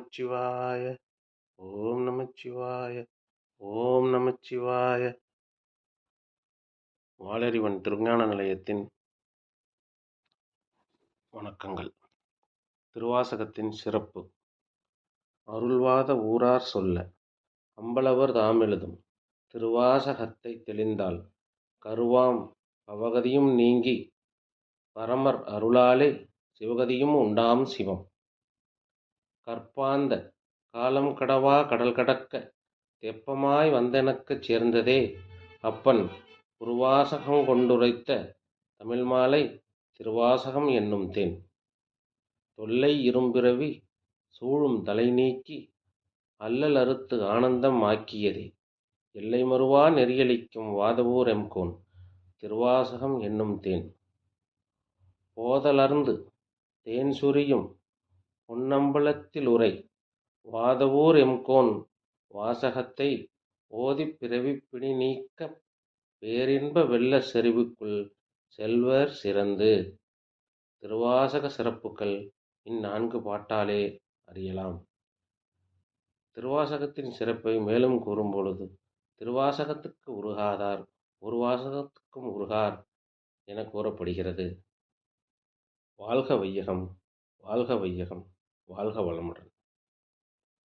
நமச்சிவாய. ஓம் நமச்சிவாய. ஓம் நமச்சிவாய. வாளறிவன் திருஞான நிலையத்தின் வணக்கங்கள். திருவாசகத்தின் சிறப்பு. அருள்வாத ஊரார் சொல்ல அம்பலவர் தாமெழுதும் திருவாசகத்தை தெளிந்தால் கருவாம் பவகதியும் நீங்கி பரமர் அருளாலே சிவகதியும் உண்டாம் சிவம். கற்பாந்த காலம் கடவா கடல் கடக்க தெப்பமாய் வந்தெனக்குச் சேர்ந்ததே அப்பன் உருவாசகம் கொண்டுரைத்த தமிழ்மாலை திருவாசகம் என்னும் தேன். தொல்லை இரும்பிறவி சூழும் தலை நீக்கி அல்லல் அறுத்து ஆனந்தம் ஆக்கியதே எல்லை மறுவா நெறியளிக்கும் வாதவூர் எம்கோன் திருவாசகம் என்னும் தேன். போதலர்ந்து தேன் சுரியும் பொன்னம்பலத்தில் உரை வாதவூர் எம்கோன் வாசகத்தை ஓதிப் பிறவிப் பிணி நீக்கப் பேரின்ப வெள்ளச் செறிவுக்குள் செல்வர் சிறந்து. திருவாசக சிறப்புகள் இந்நான்கு பாட்டாலே அறியலாம். திருவாசகத்தின் சிறப்பை மேலும் கூறும்பொழுது, திருவாசகத்துக்கு உருகாதார் ஒரு வாசகத்துக்கும் உருகார் என கூறப்படுகிறது. வாழ்க வையகம், வாழ்க வையகம், வாழ்க வளமுடன்.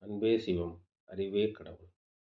அன்பே சிவம், அறிவே கடவுள்.